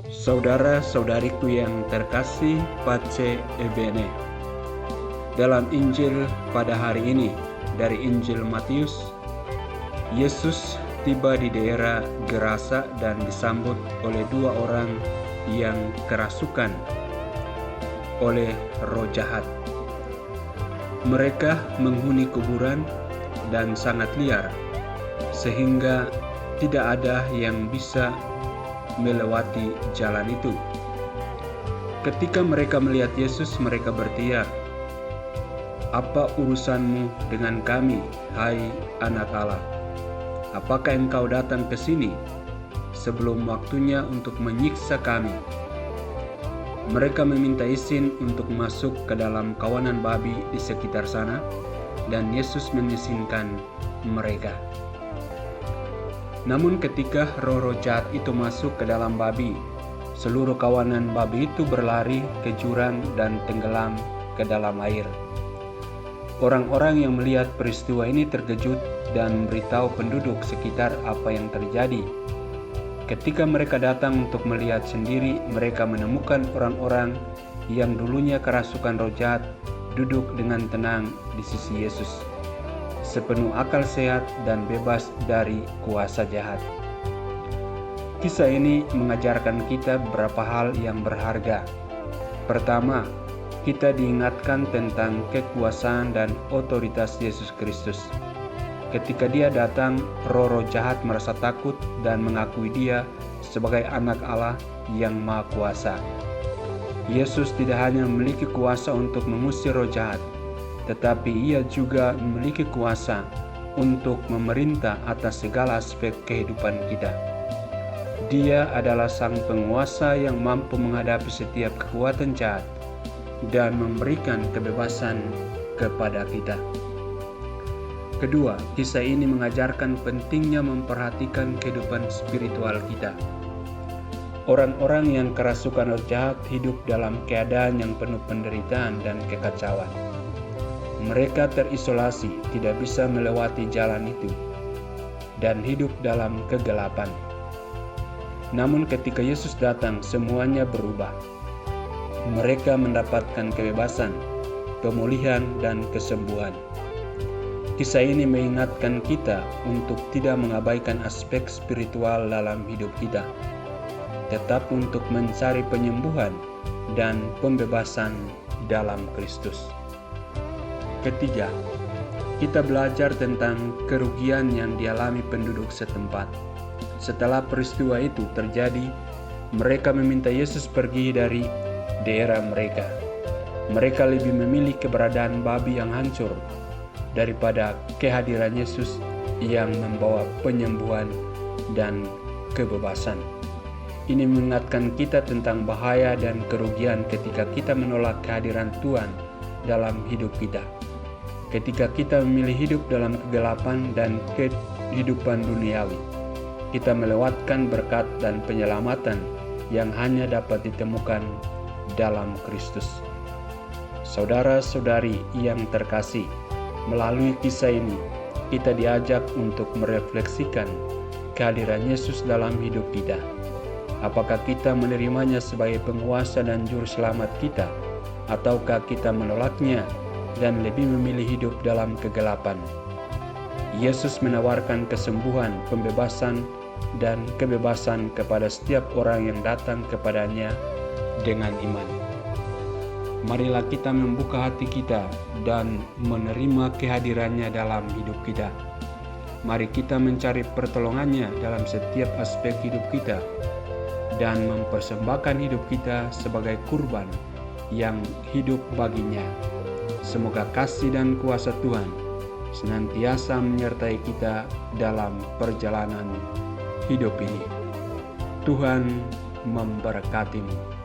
Saudara-saudariku yang terkasih, Pace Ebene. Dalam Injil pada hari ini, dari Injil Matius, Yesus tiba di daerah Gerasa dan disambut oleh dua orang yang kerasukan oleh roh jahat. Mereka menghuni kuburan dan sangat liar, sehingga tidak ada yang bisa melewati jalan itu. Ketika mereka melihat Yesus, mereka berteriak, "Apa urusanmu dengan kami, hai Anak Allah? Apakah engkau datang ke sini sebelum waktunya untuk menyiksa kami?" Mereka meminta izin untuk masuk ke dalam kawanan babi di sekitar sana, dan Yesus mengizinkan mereka. Namun ketika roh-roh jahat itu masuk ke dalam babi, seluruh kawanan babi itu berlari ke jurang dan tenggelam ke dalam air. Orang-orang yang melihat peristiwa ini terkejut dan memberitahu penduduk sekitar apa yang terjadi. Ketika mereka datang untuk melihat sendiri, mereka menemukan orang-orang yang dulunya kerasukan roh jahat duduk dengan tenang di sisi Yesus, sepenuh akal sehat dan bebas dari kuasa jahat. Kisah ini mengajarkan kita beberapa hal yang berharga. Pertama, kita diingatkan tentang kekuasaan dan otoritas Yesus Kristus. Ketika Dia datang, roh-roh jahat merasa takut dan mengakui Dia sebagai Anak Allah yang Maha Kuasa. Yesus tidak hanya memiliki kuasa untuk mengusir roh jahat, tetapi Ia juga memiliki kuasa untuk memerintah atas segala aspek kehidupan kita. Dia adalah sang penguasa yang mampu menghadapi setiap kekuatan jahat dan memberikan kebebasan kepada kita. Kedua, kisah ini mengajarkan pentingnya memperhatikan kehidupan spiritual kita. Orang-orang yang kerasukan roh jahat hidup dalam keadaan yang penuh penderitaan dan kekacauan. Mereka terisolasi, tidak bisa melewati jalan itu, dan hidup dalam kegelapan. Namun ketika Yesus datang, semuanya berubah. Mereka mendapatkan kebebasan, pemulihan, dan kesembuhan. Kisah ini mengingatkan kita untuk tidak mengabaikan aspek spiritual dalam hidup kita, tetap untuk mencari penyembuhan dan pembebasan dalam Kristus. Ketiga, kita belajar tentang kerugian yang dialami penduduk setempat. Setelah peristiwa itu terjadi, mereka meminta Yesus pergi dari daerah mereka. Mereka lebih memilih keberadaan babi yang hancur daripada kehadiran Yesus yang membawa penyembuhan dan kebebasan. Ini mengingatkan kita tentang bahaya dan kerugian ketika kita menolak kehadiran Tuhan dalam hidup kita. Ketika kita memilih hidup dalam kegelapan dan kehidupan duniawi, kita melewatkan berkat dan penyelamatan yang hanya dapat ditemukan dalam Kristus. Saudara-saudari yang terkasih, melalui kisah ini, kita diajak untuk merefleksikan kehadiran Yesus dalam hidup kita. Apakah kita menerimanya sebagai penguasa dan juru selamat kita, ataukah kita menolaknya dan lebih memilih hidup dalam kegelapan? Yesus menawarkan kesembuhan, pembebasan, dan kebebasan kepada setiap orang yang datang kepadanya dengan iman. Marilah kita membuka hati kita dan menerima kehadirannya dalam hidup kita. Mari kita mencari pertolongannya dalam setiap aspek hidup kita dan mempersembahkan hidup kita sebagai kurban yang hidup baginya. Semoga kasih dan kuasa Tuhan senantiasa menyertai kita dalam perjalanan hidup ini. Tuhan memberkatimu.